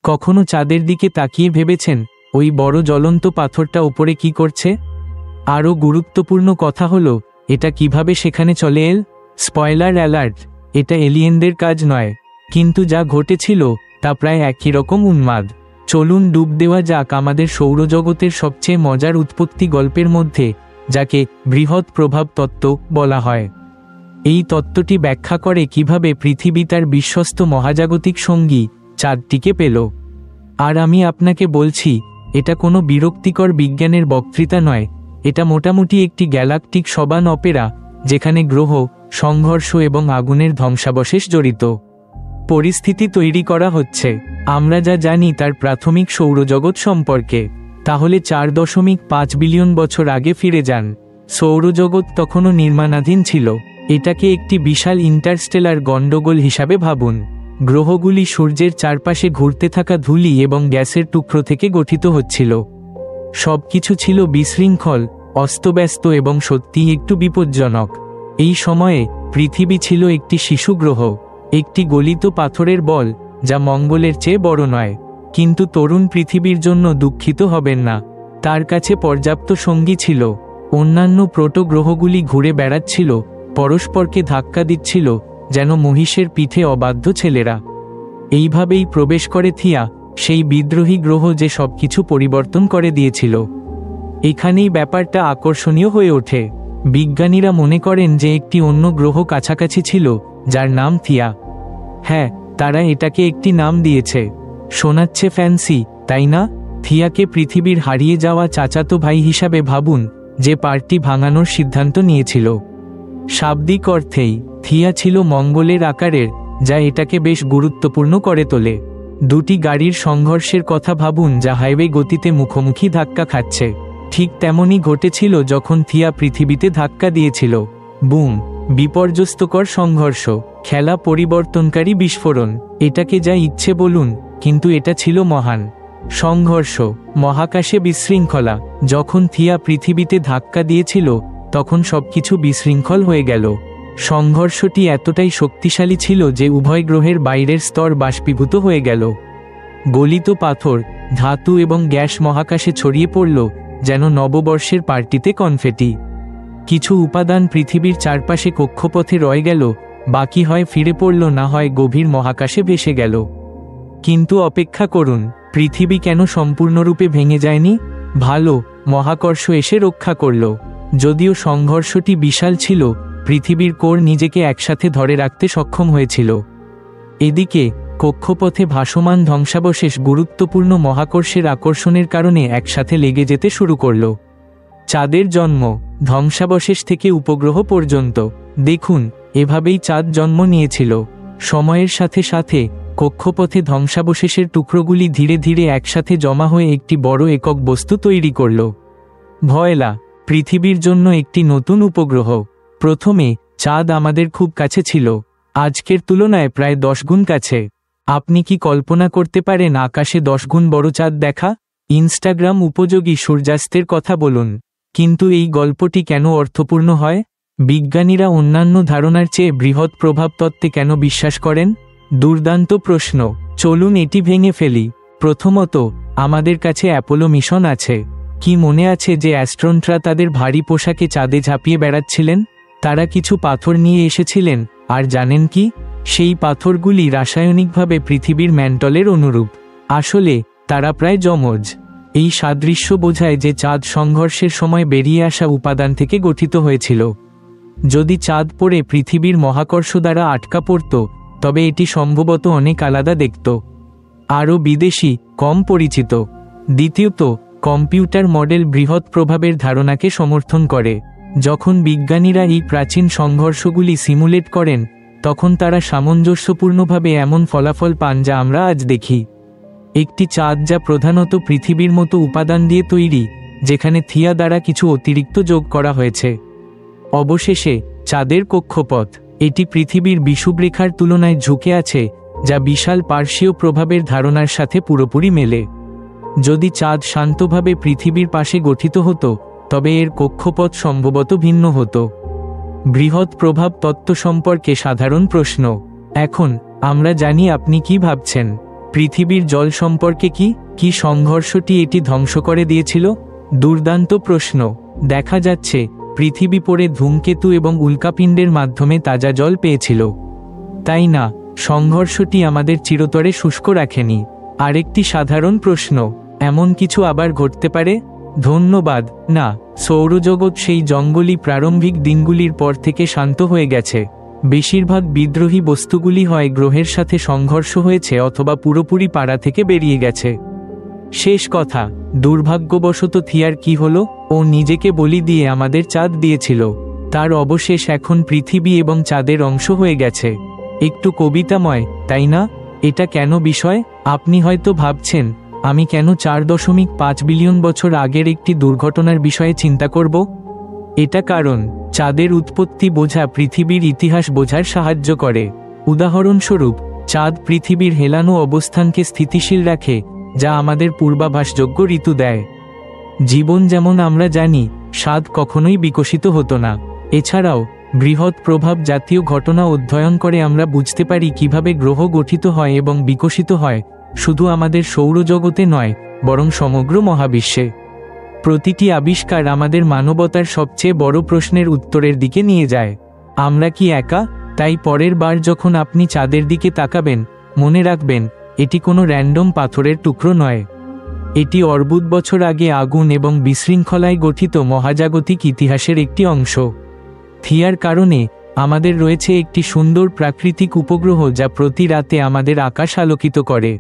কখনো চাঁদের দিকে তাকিয়ে ভেবেছেন ওই বড় জ্বলন্ত পাথরটা ওপরে কি করছে? আরও গুরুত্বপূর্ণ কথা হলো, এটা কিভাবে সেখানে চলে এল? স্পয়লার অ্যালার্ট, এটা এলিয়েনদের কাজ নয়, কিন্তু যা ঘটেছিল তা প্রায় একই রকম উন্মাদ। চলুন ডুব দেওয়া যাক আমাদের সৌরজগতের সবচেয়ে মজার উৎপত্তি গল্পের মধ্যে, যাকে বৃহৎ প্রভাব তত্ত্ব বলা হয়। এই তত্ত্বটি ব্যাখ্যা করে কিভাবে পৃথিবী তার বিশ্বস্ত মহাজাগতিক সঙ্গী চাঁদটিকে পেল। আর আমি আপনাকে বলছি, এটা কোনো বিরক্তিকর বিজ্ঞানের বক্তৃতা নয়, এটা মোটামুটি একটি গ্যালাকটিক সবান অপেরা, যেখানে গ্রহ, সংঘর্ষ এবং আগুনের ধ্বংসাবশেষ জড়িত। পরিস্থিতি তৈরি করা হচ্ছে আমরা যা জানি তার প্রাথমিক সৌরজগৎ সম্পর্কে। তাহলে 4.5 বিলিয়ন বছর আগে ফিরে যান। সৌরজগৎ তখনও নির্মাণাধীন ছিল। এটাকে একটি বিশাল ইন্টারস্টেলার গন্ডগোল হিসাবে ভাবুন। গ্রহগুলি সূর্যের চারপাশে ঘুরতে থাকা ধূলি এবং গ্যাসের টুকরো থেকে গঠিত হচ্ছিল। সবকিছু ছিল বিশৃঙ্খল, অস্তব্যস্ত এবং সত্যিই একটু বিপজ্জনক। এই সময়ে পৃথিবী ছিল একটি শিশু গ্রহ, একটি গলিত পাথরের বল, যা মঙ্গলের চেয়ে বড় নয়। কিন্তু তরুণ পৃথিবীর জন্য দুঃখিত হবেন না, তার কাছে পর্যাপ্ত সঙ্গী ছিল। অন্যান্য প্রোটো গ্রহগুলি ঘুরে বেড়াচ্ছিল, পরস্পরকে ধাক্কা দিচ্ছিল যেন মহিষের পিঠে অবাধ্য ছেলেরা। এইভাবেই প্রবেশ করে থিয়া, সেই বিদ্রোহী গ্রহ যে সবকিছু পরিবর্তন করে দিয়েছিল। এখানেই ব্যাপারটা আকর্ষণীয় হয়ে ওঠে। বিজ্ঞানীরা মনে করেন যে একটি অন্য গ্রহ কাছাকাছি ছিল, যার নাম থিয়া। হ্যাঁ, তারা এটাকে একটি নাম দিয়েছে। শোনাচ্ছে ফ্যান্সি, তাই না? থিয়াকে পৃথিবীর হারিয়ে যাওয়া চাচাতো ভাই হিসাবে ভাবুন, যে পার্টি ভাঙানোর সিদ্ধান্ত নিয়েছিল। শাব্দিক অর্থেই থিয়া ছিল মঙ্গলের আকারের, যা এটাকে বেশ গুরুত্বপূর্ণ করে তোলে। দুটি গাড়ির সংঘর্ষের কথা ভাবুন, যা হাইওয়ে গতিতে মুখোমুখি ধাক্কা খাচ্ছে। ঠিক তেমনই ঘটেছিল যখন থিয়া পৃথিবীতে ধাক্কা দিয়েছিল। বুম! বিপর্যস্তকর সংঘর্ষ, খেলা পরিবর্তনকারী বিস্ফোরণ, এটাকে যা ইচ্ছে বলুন, কিন্তু এটা ছিল মহান সংঘর্ষ। মহাকাশে বিশৃঙ্খলা। যখন থিয়া পৃথিবীতে ধাক্কা দিয়েছিল, তখন সবকিছু বিশৃঙ্খল হয়ে গেল। সংঘর্ষটি এতটাই শক্তিশালী ছিল যে উভয় গ্রহের বাইরের স্তর বাষ্পীভূত হয়ে গেল। গলিত পাথর, ধাতু এবং গ্যাস মহাকাশে ছড়িয়ে পড়ল যেন নববর্ষের পার্টিতে কনফেটি। কিছু উপাদান পৃথিবীর চারপাশে কক্ষপথে রয়ে গেল, বাকি হয় ফিরে পড়ল, না হয় গভীর মহাকাশে ভেসে গেল। কিন্তু অপেক্ষা করুন, পৃথিবী কেন সম্পূর্ণরূপে ভেঙে যায়নি? ভালো, মহাকর্ষ এসে রক্ষা করল। যদিও সংঘর্ষটি বিশাল ছিল, পৃথিবীর কোর নিজেকে একসাথে ধরে রাখতে সক্ষম হয়েছিল। এদিকে কক্ষপথে ভাসমান ধ্বংসাবশেষ গুরুত্বপূর্ণ মহাকর্ষের আকর্ষণের কারণে একসাথে লেগে যেতে শুরু করল। চাঁদের জন্ম, ধ্বংসাবশেষ থেকে উপগ্রহ পর্যন্ত। দেখুন, এভাবেই চাঁদ জন্ম নিয়েছিল। সময়ের সাথে সাথে কক্ষপথে ধ্বংসাবশেষের টুকরোগুলি ধীরে ধীরে একসাথে জমা হয়ে একটি বড় একক বস্তু তৈরি করল। ভয়লা, পৃথিবীর জন্য একটি নতুন উপগ্রহ। প্রথমে চাঁদ আমাদের খুব কাছে ছিল, আজকের তুলনায় প্রায় 10 গুণ কাছে। আপনি কি কল্পনা করতে পারেন আকাশে 10 গুণ বড় চাঁদ দেখা? ইনস্টাগ্রাম উপযোগী সূর্যাস্তের কথা বলুন। কিন্তু এই গল্পটি কেন অর্থপূর্ণ হয়? বিজ্ঞানীরা অন্যান্য ধারণার চেয়ে বৃহৎ প্রভাব তত্ত্বে কেন বিশ্বাস করেন? দুর্দান্ত প্রশ্ন, চলুন এটি ভেঙে ফেলি। প্রথমত, আমাদের কাছে অ্যাপোলো মিশন আছে। কি মনে আছে যে অ্যাস্ট্রোনটরা তাদের ভারী পোশাকে চাঁদে ঝাঁপিয়ে বেড়াচ্ছিলেন? তারা কিছু পাথর নিয়ে এসেছিলেন, আর জানেন কি? সেই পাথরগুলি রাসায়নিকভাবে পৃথিবীর ম্যান্টলের অনুরূপ। আসলে তারা প্রায় যমজ। এই সাদৃশ্য বোঝায় যে চাঁদ সংঘর্ষের সময় বেরিয়ে আসা উপাদান থেকে গঠিত হয়েছিল। যদি চাঁদ পড়ে পৃথিবীর মহাকর্ষ দ্বারা আটকা পড়ত, তবে এটি সম্ভবত অনেক আলাদা দেখত, আরও বিদেশি, কম পরিচিত। দ্বিতীয়ত, কম্পিউটার মডেল বৃহৎ প্রভাবের ধারণাকে সমর্থন করে। যখন বিজ্ঞানীরা এই প্রাচীন সংঘর্ষগুলি সিমুলেট করেন, তখন তারা সামঞ্জস্যপূর্ণভাবে এমন ফলাফল পান যা আমরা আজ দেখি। একটি চাঁদ যা প্রধানত পৃথিবীর মতো উপাদান দিয়ে তৈরি, যেখানে থিয়া দ্বারা কিছু অতিরিক্ত যোগ করা হয়েছে। অবশেষে চাঁদের কক্ষপথ, এটি পৃথিবীর বিষুবরেখার তুলনায় ঝুঁকে আছে, যা বিশাল পার্শ্বীয় প্রভাবের ধারণার সাথে পুরোপুরি মেলে। যদি চাঁদ শান্তভাবে পৃথিবীর পাশে গঠিত হতো, তবে এর কক্ষপথ সম্ভবত ভিন্ন হতো। বৃহৎ প্রভাব তত্ত্ব সম্পর্কে সাধারণ প্রশ্ন। এখন আমরা জানি আপনি কি ভাবছেন। পৃথিবীর জল সম্পর্কে কি সংঘর্ষটি এটি ধ্বংস করে দিয়েছিল? দুর্দান্ত প্রশ্ন। দেখা যাচ্ছে পৃথিবী পড়ে ধূমকেতু এবং উল্কাপিণ্ডের মাধ্যমে তাজা জল পেয়েছিল, তাই না? সংঘর্ষটি আমাদের চিরতরে শুষ্ক রাখেনি। আরেকটি সাধারণ প্রশ্ন, এমন কিছু আবার ঘটতে পারে? ধন্যবাদ, না। সৌরজগৎ সেই জঙ্গলি প্রারম্ভিক দিনগুলির পর থেকে শান্ত হয়ে গেছে। বেশিরভাগ বিদ্রোহী বস্তুগুলি হয় গ্রহের সাথে সংঘর্ষ হয়েছে অথবা পুরোপুরি পাড়া থেকে বেরিয়ে গেছে। শেষ কথা, দুর্ভাগ্যবশত থিয়ার কি হলো? ও নিজেকে বলি দিয়ে আমাদের চাঁদ দিয়েছিল। তার অবশেষ এখন পৃথিবী এবং চাঁদের অংশ হয়ে গেছে। একটু কবিতাময়, তাই না? এটা কেন বিষয়? আপনি হয়তো ভাবছেন, আমি কেন 4.5 বিলিয়ন বছর আগের একটি দুর্ঘটনার বিষয়ে চিন্তা করব? এটা কারণ চাঁদের উৎপত্তি বোঝা পৃথিবীর ইতিহাস বোঝার সাহায্য করে। উদাহরণস্বরূপ, চাঁদ পৃথিবীর হেলানো অবস্থানকে স্থিতিশীল রাখে, যা আমাদের পূর্বাভাসযোগ্য ঋতু দেয়। জীবন যেমন আমরা জানি, স্বাদ কখনোই বিকশিত হতো না। এছাড়াও বৃহৎ প্রভাব জাতীয় ঘটনা অধ্যয়ন করে আমরা বুঝতে পারি কিভাবে গ্রহ গঠিত হয় এবং বিকশিত হয়, শুধু আমাদের সৌরজগতে নয়, বরং সমগ্র মহাবিশ্বে। প্রতিটি আবিষ্কার আমাদের মানবতার সবচেয়ে বড় প্রশ্নের উত্তরের দিকে নিয়ে যায়। আমরা কি একা? তাই পরের বার যখন আপনি চাঁদের দিকে তাকাবেন, মনে রাখবেন, এটি কোনো র্যান্ডম পাথরের টুকরো নয়। এটি অর্বুদ বছর আগে আগুন এবং বিশৃঙ্খলায় গঠিত মহাজাগতিক ইতিহাসের একটি অংশ। থিয়ার কারণে আমাদের রয়েছে একটি সুন্দর প্রাকৃতিক উপগ্রহ যা প্রতি রাতে আমাদের আকাশ আলোকিত করে।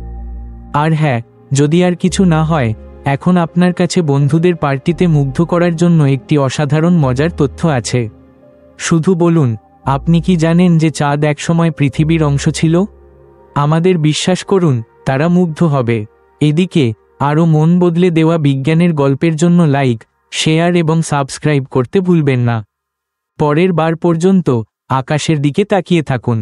আর হ্যাঁ, যদি আর কিছু না হয়, এখন আপনার কাছে বন্ধুদের পার্টিতে মুগ্ধ করার জন্য একটি অসাধারণ মজার তথ্য আছে। শুধু বলুন, আপনি কি জানেন যে চাঁদ একসময় পৃথিবীর অংশ ছিল? আমাদের বিশ্বাস করুন, তারা মুগ্ধ হবে। এদিকে আরও মন বদলে দেওয়া বিজ্ঞানের গল্পের জন্য লাইক, শেয়ার এবং সাবস্ক্রাইব করতে ভুলবেন না। পরের বার পর্যন্ত আকাশের দিকে তাকিয়ে থাকুন।